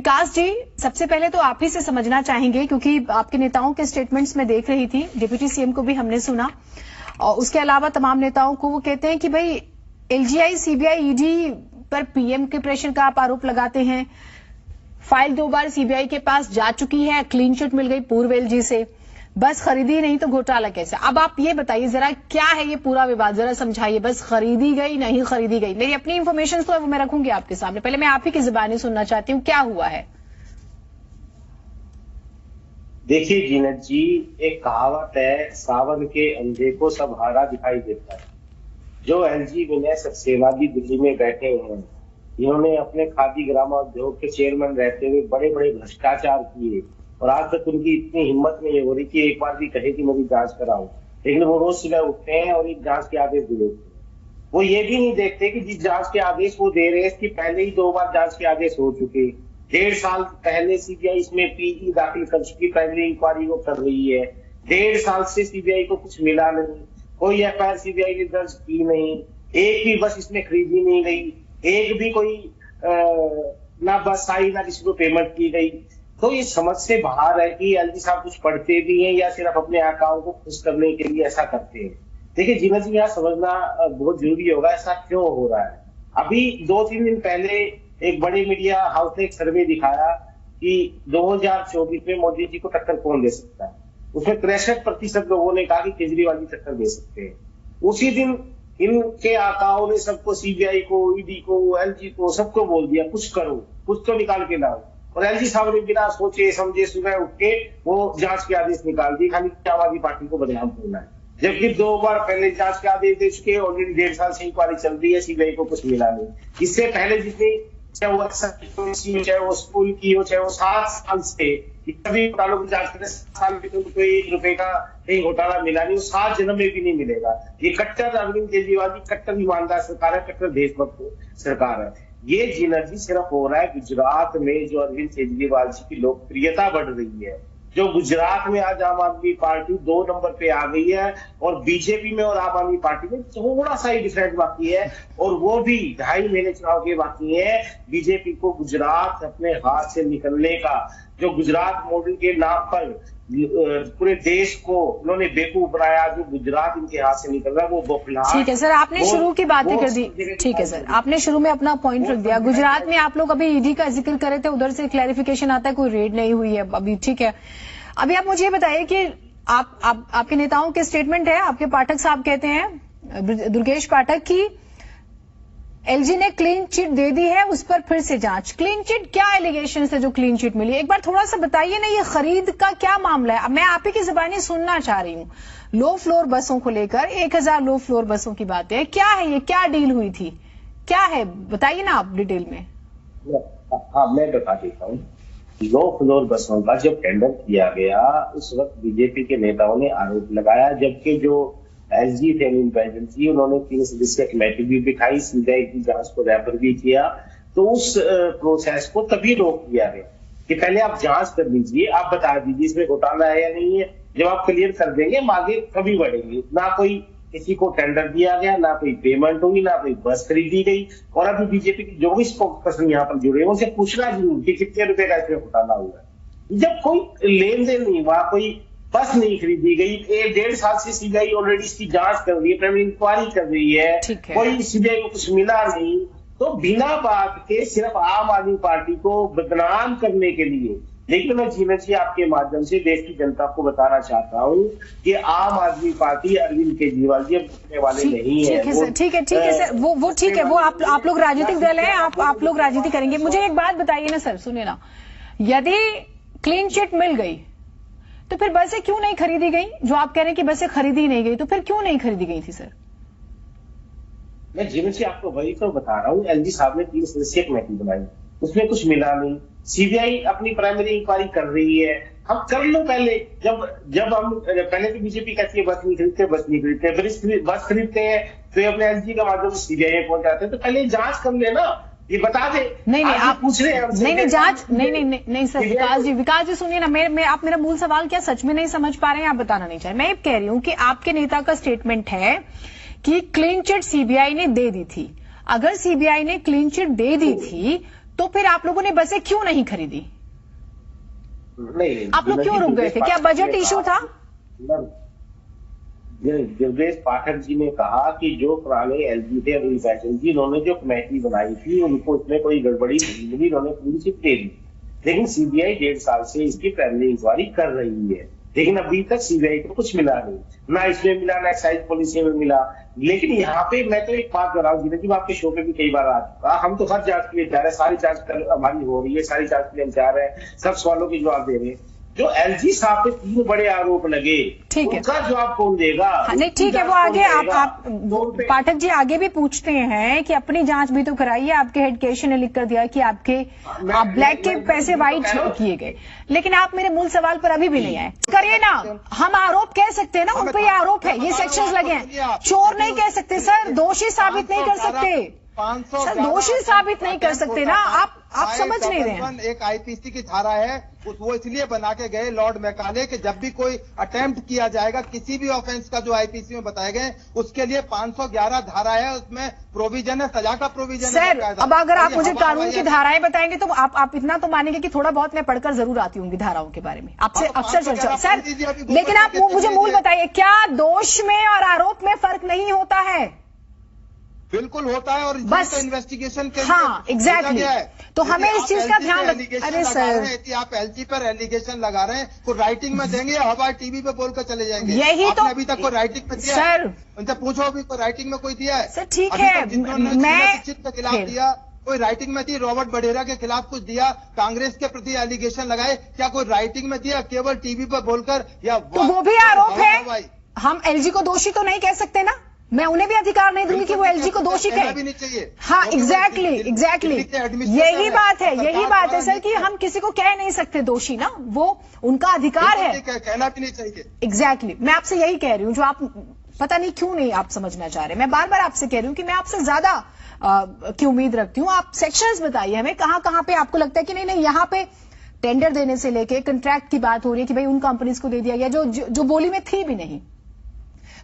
विकास जी, सबसे पहले तो आप ही से समझना चाहेंगे, क्योंकि आपके नेताओं के स्टेटमेंट्स में देख रही थी, डिप्टी सीएम को भी हमने सुना और उसके अलावा तमाम नेताओं को, वो कहते हैं कि भाई एलजीआई, सीबीआई, ईडी पर पीएम के प्रेशर का आप आरोप लगाते हैं। फाइल 2 बार सीबीआई के पास जा चुकी है, क्लीन चिट मिल गई पूर्व एलजी से, बस खरीदी नहीं तो घोटाला कैसे? अब आप ये बताइए जरा, क्या है ये पूरा विवाद, जरा समझाइए। बस खरीदी गई, नहीं खरीदी गई? मेरी अपनी इंफॉर्मेशन तो है, वो मैं रखूंगी आपके सामने। पहले मैं आप ही की जुबानी सुनना चाहती हूँ, क्या हुआ है? देखिए जीनत जी, एक कहावत है, सावन के अंधे को सब हारा दिखाई देता है। जो एलजी विनय सक्सेना जी दिल्ली में बैठे हैं, इन्होंने अपने खादी ग्रामोद्योग के चेयरमैन रहते हुए बड़े बड़े भ्रष्टाचार किए और आज तक उनकी इतनी हिम्मत नहीं हो रही कि एक बार भी कहे कि मेरी जांच कराओ। लेकिन वो रोज सुबह उठते हैं और एक जांच के आदेश दे देते हैं। वो ये भी नहीं देखते कि जिस जांच के आदेश वो दे रहे हैं, इसकी पहले ही 2 बार जांच के आदेश हो चुके। 1.5 साल पहले सीबीआई इसमें पीई दाखिल कर चुकी, पहली इंक्वायरी वो कर रही है। 1.5 साल से सीबीआई को कुछ मिला नहीं, कोई एफआईआर सीबीआई ने दर्ज की नहीं, एक भी बस इसमें खरीदी नहीं गई, एक भी कोई ना बस आई, ना किसी को पेमेंट की गई। तो ये समझ से बाहर है कि एलजी साहब कुछ पढ़ते भी हैं या सिर्फ अपने आकाओं को खुश करने के लिए ऐसा करते हैं। देखिए जीनत जी, यहाँ समझना बहुत जरूरी होगा ऐसा क्यों हो रहा है। अभी 2-3 दिन पहले एक बड़े मीडिया हाउस ने एक सर्वे दिखाया कि 2024 में मोदी जी को टक्कर कौन दे सकता है। उसमें 63% लोगों ने कहा कि केजरीवाल जी टक्कर दे सकते हैं। उसी दिन इनके आकाओं ने सबको, सीबीआई को, ईडी को, एलजी को, सबको बोल दिया कुछ करो, कुछ तो निकाल के लाओ। और एलजी साहब ने बिना सोचे समझे सुबह उठ के वो जांच के आदेश निकाल दिए, खाली आम आदमी पार्टी को बदनाम करना है। जबकि 2 बार पहले जांच के आदेश दे चुके, ऑलरेडी 1.5 साल से इंक्वायरी चल रही है, सीबीआई को कुछ मिला नहीं। इससे पहले जितनी, चाहे वो स्कूल की हो, चाहे वो 7 साल से सभी घोटालों की जांच करें, 7 साल में तो कोई 1 रुपए का कहीं घोटाला मिला नहीं, 7 जन्म में भी नहीं मिलेगा। ये कट्टर अरविंद केजरीवाल की कट्टर ईमानदार सरकार है, कट्टर देशभक्त सरकार है। ये जीनत जी सिर्फ हो रहा है गुजरात में, जो अरविंद केजरीवाल जी की लोकप्रियता बढ़ रही है, जो गुजरात में आज आम आदमी पार्टी 2 नंबर पे आ गई है और बीजेपी में और आम आदमी पार्टी में थोड़ा सा ही डिफरेंट बाकी है, और वो भी 2.5 महीने चुनाव के बाकी है। बीजेपी को गुजरात अपने हाथ से निकलने का, जो गुजरात मॉडल के नाम पर पूरे देश को उन्होंने बेवकूफ बनाया, जो गुजरात इनके हाथ से निकल रहा है वो बौखलाहट। ठीक है सर, आपने शुरू की बातें कर दी। ठीक है सर, आपने शुरू में अपना पॉइंट रख दिया। गुजरात में आप लोग अभी ईडी का जिक्र करे थे, उधर से क्लैरिफिकेशन आता है कोई रेड नहीं हुई है अभी। ठीक है, अभी आप मुझे बताइए कि आपके नेताओं के स्टेटमेंट है, आपके पाठक साहब कहते हैं, दुर्गेश पाठक, की एलजी ने क्लीन चिट दे दी है, उस पर फिर से जांच। क्लीन चिट क्या एलिगेशन है जो क्लीन चिट मिली? एक बार थोड़ा सा बताइए ना, ये खरीद का क्या मामला है? मैं आप ही की जुबानी सुनना चाह रही हूँ। लो फ्लोर बसों को लेकर 1000 लो फ्लोर बसों की बात है, क्या है ये, क्या डील हुई थी, क्या है, बताइए ना आप डिटेल में। हाँ, मैं बता देता हूँ। लो फ्लोर बसों का जब टेंडर किया गया, उस वक्त बीजेपी के नेताओं ने आरोप लगाया, जबकि जो एसजी थे इंडिपेंडेंट जी, उन्होंने 3 सदस्यीय कमेटी भी बिठाई, सीबीआई की जांच को रेफर भी किया। तो उस प्रोसेस को तभी रोक दिया गया कि पहले आप जांच कर लीजिए, आप बता दीजिए इसमें घोटाला है या नहीं है। जब आप क्लियर कर देंगे, हम आगे कभी बढ़ेंगे। ना कोई किसी को टेंडर दिया गया, ना कोई पेमेंट हुई, ना कोई बस खरीदी गई। और अभी बीजेपी की जो भी स्पोक्स पर्सन यहाँ पर जुड़े हैं, उनसे पूछना जरूर कि कितने रुपए का इसमें घोटाला हुआ है। जब कोई लेन देन नहीं हुआ, कोई बस नहीं खरीदी गई, 1.5 साल से सीबीआई ऑलरेडी इसकी जांच कर रही है, प्राइमरी इंक्वायरी कर रही है, कोई सीबीआई को कुछ मिला नहीं, तो बिना बात के सिर्फ आम आदमी पार्टी को बदनाम करने के लिए। लेकिन मैं जीनत जी आपके माध्यम से देश की जनता को बताना चाहता हूँ कि आम आदमी पार्टी अरविंद केजरीवाल जी रुकने वाले नहीं है। ठीक है सर, वो ठीक है, वो आप लोग राजनीतिक दल हैं, आप लोग राजनीति करेंगे। मुझे एक बात बताइए ना सर, सुनिए ना, यदि क्लीन चिट मिल गई तो फिर बसें क्यों नहीं खरीदी गई? जो आप कह रहे हैं कि बसें खरीदी नहीं गई, तो फिर क्यों नहीं खरीदी गई थी सर? मैं जीनत जी आपको वही तो बता रहा हूँ। एलजी साहब ने 3 सदस्यीय कमेटी बनाई, उसमें कुछ मिला नहीं। सीबीआई अपनी प्राइमरी इंक्वायरी कर रही है, हम कर लो पहले। जब हम पहले तो बीजेपी कहती है बस नहीं खरीदते, बस खरीदते हैं तो अपने एलजी का माध्यम से सीबीआई में पहुंच जाते हैं। तो पहले जांच कर लेना, ये बता दे। नहीं आप पूछ रहे हैं, नहीं जांच, नहीं सर, विकास जी सुनिए ना, आप मेरा मूल सवाल क्या सच में नहीं समझ पा रहे हैं? आप बताना नहीं चाहे। मैं ये कह रही हूँ कि आपके नेता का स्टेटमेंट है कि क्लीन चिट सीबीआई ने दे दी थी। अगर सीबीआई ने क्लीन चिट दे दी थी तो फिर आप लोगों ने बसें क्यों नहीं खरीदी? नहीं, आप लोग क्यों रुक गए थे? क्या बजट इशू था? योगेश पाठक जी ने कहा कि जो पुराने एलजी थे अनिल बैजल जी, उन्होंने जो कमेटी बनाई थी उनको इसमें कोई गड़बड़ी नहीं मिली, उन्होंने क्लीन चिट दे दी। लेकिन सीबीआई 1.5 साल से इसकी प्राइमरी इंक्वायरी कर रही है, लेकिन अभी तक सीबीआई को कुछ मिला नहीं, ना इसमें मिला ना एक्साइज पॉलिसी में मिला। लेकिन यहाँ पे मैं तो एक बात कर रहा हूँ जी, आपके शो पे भी कई बार आ चुका, हम तो हर जांच के लिए जा रहे हैं, सारी जांच हमारी हो रही है, सारी जांच के लिए हम जा रहे हैं, सब सवालों के जवाब दे रहे हैं। जो एलजी साहब पे 3 बड़े आरोप लगे, ठीक है, उनका जवाब कौन देगा? हाँ, नहीं ठीक है, वो आगे आप पाठक जी आगे भी पूछते हैं कि अपनी जांच भी तो कराइए। आपके हेड केशन ने लिख कर दिया कि आपके ब्लैक के पैसे व्हाइट किए गए, लेकिन आप मेरे मूल सवाल पर अभी भी नहीं आए। करिए ना, हम आरोप कह सकते हैं ना, उन पर ये आरोप है, ये सेक्शंस लगे हैं। चोर नहीं कह सकते सर, दोषी साबित नहीं कर सकते सर, दोषी साबित नहीं कर सकते ना, आप समझ नहीं रहे हैं। एक आईपीसी की धारा है, वो इसलिए बना के गए लॉर्ड मैकाले कि जब भी कोई अटेम्प्ट किया जाएगा किसी भी ऑफेंस का जो आईपीसी में बताए गए, उसके लिए 511 धारा है, उसमें प्रोविजन है, सजा का प्रोविजन है। सर अब अगर आप मुझे कानून की धाराएं बताएंगे तो आप इतना तो मानेंगे कि थोड़ा बहुत मैं पढ़कर जरूर आती हूँ धाराओं के बारे में, आपसे अक्सर चर्चा। सर लेकिन आप मुझे मूल बताइए, क्या दोष में और आरोप में फर्क नहीं होता है? बिल्कुल होता है, और बस तो इन्वेस्टिगेशन के हाँ एग्जैक्टली तो हमें इस चीज का ध्यान अरे सर आप एलजी पर एलिगेशन लगा रहे हैं, कोई राइटिंग में देंगे या हवाई टीवी पे बोलकर चले जाएंगे? यही तो अभी तक कोई राइटिंग में दिया सर, उनसे पूछो अभी कोई राइटिंग में कोई दिया है? सर ठीक है, मैं के खिलाफ दिया, कोई राइटिंग में थी, रॉबर्ट बढेरा के खिलाफ कुछ दिया, कांग्रेस के प्रति एलिगेशन लगाए, क्या कोई राइटिंग में दिया? केवल टीवी पर बोलकर या तो वो भी आरोप है। हम एलजी को दोषी तो नहीं कह सकते ना, मैं उन्हें भी अधिकार नहीं दूंगी कि वो एलजी को दोषी कहे। भी नहीं चाहिए। हाँ एग्जैक्टली यही बात है सर कि हम किसी को कह नहीं सकते दोषी ना, वो उनका अधिकार है, कहना भी नहीं चाहिए। एग्जैक्टली मैं आपसे यही कह रही हूँ, जो आप पता नहीं क्यों नहीं आप समझना चाह रहे। मैं बार बार आपसे कह रही हूँ कि मैं आपसे ज्यादा की उम्मीद रखती हूँ। आप सेक्शंस बताइए हमें, कहां पे आपको लगता है कि नहीं यहाँ पे टेंडर देने से लेके कंट्रैक्ट की बात हो रही है कि भाई उन कंपनीज को दे दिया गया जो बोली में थी भी नहीं।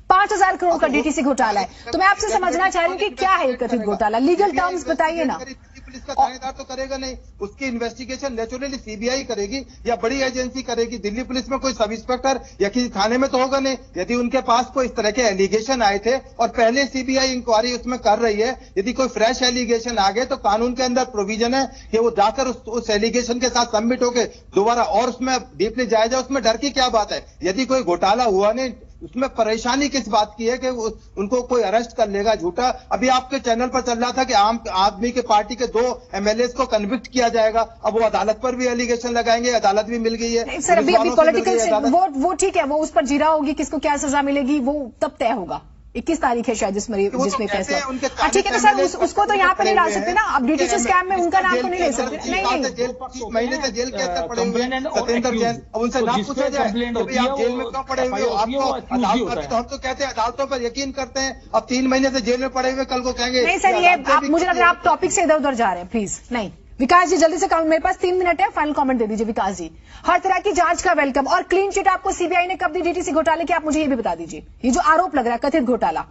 5,000 करोड़ का डीटीसी घोटाला है, तो मैं आपसे समझना चाह रही हूँ कि क्या है कथित घोटाला, लीगल टर्म्स बताइए ना। पुलिस का थानेदार तो करेगा नहीं, उसकी इन्वेस्टिगेशन नेचुरली सीबीआई करेगी या बड़ी एजेंसी करेगी। दिल्ली पुलिस में कोई सब इंस्पेक्टर या किसी थाने में तो होगा नहीं। यदि उनके पास कोई इस तरह के एलिगेशन आए थे और पहले सीबीआई इंक्वायरी उसमें कर रही है, यदि कोई फ्रेश एलिगेशन आ गए तो कानून के अंदर प्रोविजन है कि वो जाकर उस एलिगेशन के साथ सबमिट होके दोबारा और उसमें डीपली जाया जाए। उसमें डर की क्या बात है? यदि कोई घोटाला हुआ नहीं, उसमें परेशानी किस बात की है कि उनको कोई अरेस्ट कर लेगा झूठा? अभी आपके चैनल पर चल रहा था कि आम आदमी के पार्टी के 2 एमएलएस को कन्विक्ट किया जाएगा। अब वो अदालत पर भी एलिगेशन लगाएंगे, अदालत भी मिल गई है। सर अभी पॉलिटिकल वो ठीक है, वो उस पर जीरा होगी, किसको क्या सजा मिलेगी वो तब तय होगा। 21 तारीख है शायद जिसमें फैसला। ठीक है, तो सर उसको तो यहाँ पे नहीं ला सकते ना, अब डीटीसी स्कैम में उनका नाम तो नहीं ले सकते। नहीं महीने से जेल के अंदर पड़े हुए सत्येंद्र जैन, अब उनसे ना पूछा जाए आप जेल में क्यों पड़े हुए हो? आपको तो हम तो कहते हैं अदालतों पर यकीन करते हैं, अब 3 महीने से जेल में पड़े हुए कल को कहेंगे नहीं सर, ये मुझे लग रहा है आप टॉपिक से इधर उधर जा रहे हैं, प्लीज नहीं। विकास जी जल्दी से काम, मेरे पास 3 मिनट है, फाइनल कमेंट दे दीजिए विकास जी। हर तरह की जांच का वेलकम, और क्लीन चिट आपको सीबीआई ने कब दी डीटीसी घोटाले की, आप मुझे ये भी बता दीजिए, ये जो आरोप लग रहा है कथित घोटाला।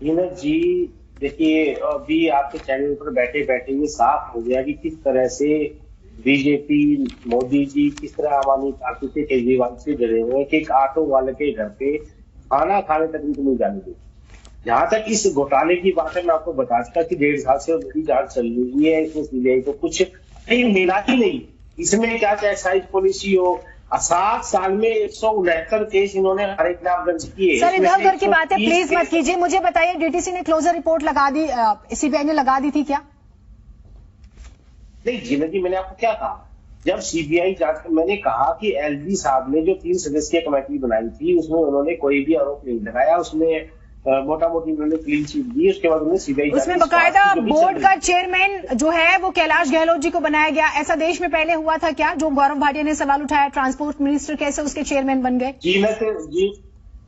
जी देखिए, अभी आपके चैनल पर बैठे बैठे ये साफ हो गया कि किस तरह से बीजेपी मोदी जी किस तरह आम आदमी पार्टी से केजरीवाल से जुड़े हुए हैं कि एक ऑटो वाले के घर पे खाना खाने तक भी नहीं जाने देते। जहां तक इस घोटाले की बात है, मैं आपको बता चुका कि 1.5 साल से बड़ी जांच चल रही है, इसमें सीबीआई को कुछ नहीं मिला ही नहीं। इसमें क्या एक्साइज पॉलिसी हो, 7 साल में 169 केस इन्होंने हमारे खिलाफ दर्ज किए। सर इधर उधर की बात है प्लीज मत कीजिए, मुझे बताइए डीटीसी ने क्लोजर रिपोर्ट लगा दी, सीबीआई ने लगा दी थी क्या? नहीं जी, मैंने आपको क्या कहा जब सीबीआई जांच, मैंने कहा कि एलजी साहब ने जो 3 सदस्यीय कमेटी बनाई थी उसमें उन्होंने कोई भी आरोप नहीं लगाया, उसमें मोटा मोटी उन्होंने क्लीन चिट दी। उसके बाद उन्होंने सीबीआई उसमें बकायदा बोर्ड का चेयरमैन जो है वो कैलाश गहलोत जी को बनाया गया। ऐसा देश में पहले हुआ था क्या? जो गौरव भाटिया ने सवाल उठाया, ट्रांसपोर्ट मिनिस्टर कैसे उसके चेयरमैन बन गए?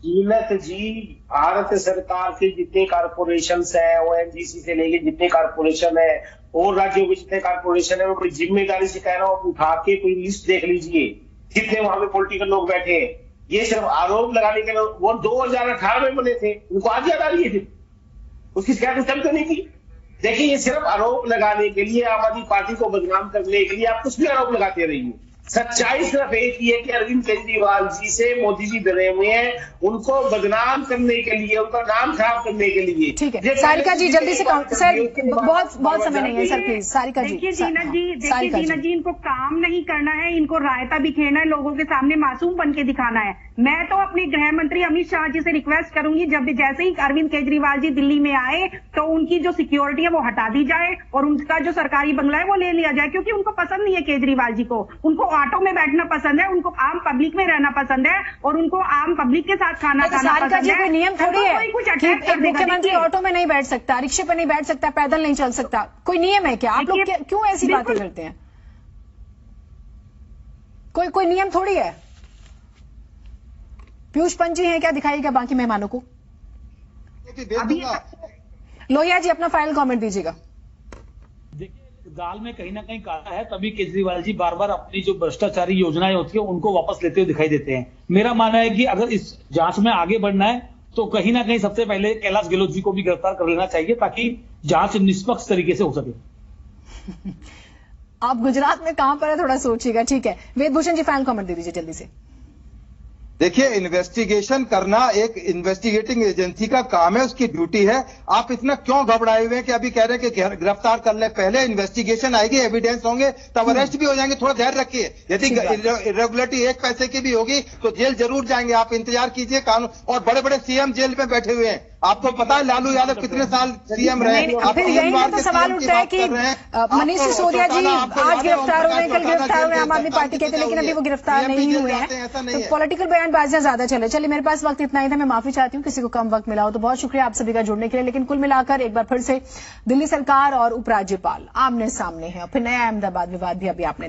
कीमत जी भारत सरकार के जितने कारपोरेशन है, ओएनजीसी से लेके जितने कारपोरेशन है और राज्यों के जितने कारपोरेशन है, मैं बड़ी जिम्मेदारी से कह रहा हूँ, उठा के कोई लिस्ट देख लीजिए जितने वहां पे पॉलिटिकल लोग बैठे हैं। ये सिर्फ आरोप लगाने के लिए, वो 2018 में बने थे, उनको आज याद आ रही है, उसकी शिकायत उस टाइम तो नहीं की। देखिए, ये सिर्फ आरोप लगाने के लिए, आम आदमी पार्टी को बदनाम करने के लिए आप कुछ भी आरोप लगाते रहिए। सच्चाई सिर्फ एक ही है कि अरविंद केजरीवाल जी से मोदी जी डरे हुए हैं, उनको बदनाम करने के लिए, उनका नाम खराब करने के लिए। ठीक है सारिका जी, जल्दी से सर, बहुत समय नहीं है सर, प्लीज सारिका जी। देखिए जीनत जी, इनको काम नहीं करना है, इनको रायता बिखेरना है, लोगों के सामने मासूम बन के दिखाना है। मैं तो अपने गृह मंत्री अमित शाह जी से रिक्वेस्ट करूंगी, जैसे ही अरविंद केजरीवाल जी दिल्ली में आए तो उनकी जो सिक्योरिटी है वो हटा दी जाए और उनका जो सरकारी बंगला है वो ले लिया जाए, क्योंकि उनको पसंद नहीं है केजरीवाल जी को। उनको ऑटो में बैठना पसंद है, उनको आम पब्लिक में रहना पसंद है और उनको आम पब्लिक के साथ खाना खाना पसंद है। कोई नियम थोड़ी है कि मुख्यमंत्री ऑटो में नहीं बैठ सकता, रिक्शे पर नहीं बैठ सकता, पैदल नहीं चल सकता, कोई नियम है क्या? आप लोग क्यों ऐसी बातें करते हैं? कोई नियम थोड़ी है। पीयूष पंत जी हैं क्या? दिखाइएगा बाकी मेहमानों को। लोहिया जी अपना फाइनल कमेंट दीजिएगा। देखिए, दाल में कहीं ना कहीं काला है, तभी केजरीवाल जी बार बार अपनी जो भ्रष्टाचारी योजनाएं होती है उनको वापस लेते हुए दिखाई देते हैं। मेरा मानना है कि अगर इस जांच में आगे बढ़ना है तो कहीं ना कहीं सबसे पहले कैलाश गहलोत जी को भी गिरफ्तार कर लेना चाहिए, ताकि जांच निष्पक्ष तरीके से हो सके। आप गुजरात में कहां पर है थोड़ा सोचिएगा, ठीक है। वेदभूषण जी फाइनल कमेंट दे दीजिए जल्दी से। देखिए, इन्वेस्टिगेशन करना एक इन्वेस्टिगेटिंग एजेंसी का काम है, उसकी ड्यूटी है। आप इतना क्यों घबराए हुए हैं कि अभी कह रहे हैं कि गिरफ्तार कर ले? पहले इन्वेस्टिगेशन आएगी, एविडेंस होंगे, तब अरेस्ट भी हो जाएंगे। थोड़ा धैर्य रखिए। यदि इरेगुलरिटी एक पैसे की भी होगी तो जेल जरूर जाएंगे। आप इंतजार कीजिए। कानून और बड़े बड़े सीएम जेल में बैठे हुए हैं। आपको पता है लालू यादव कितने साल सीएम रहे? फिर यही तो सवाल उठता है कि मनीष सिसोदिया जी आज गिरफ्तार हुए, कल गिरफ्तार हुए आम आदमी पार्टी के थे, लेकिन अभी वो गिरफ्तार नहीं हुए हैं। तो पॉलिटिकल बयानबाजियां ज्यादा चलिए मेरे पास वक्त इतना ही था, मैं माफी चाहती हूँ किसी को कम वक्त मिला हो तो। बहुत शुक्रिया आप सभी का जुड़ने के लिए। लेकिन कुल मिलाकर एक बार फिर से दिल्ली सरकार और उपराज्यपाल आमने सामने हैं और फिर नया अहमदाबाद विवाद भी अभी आपने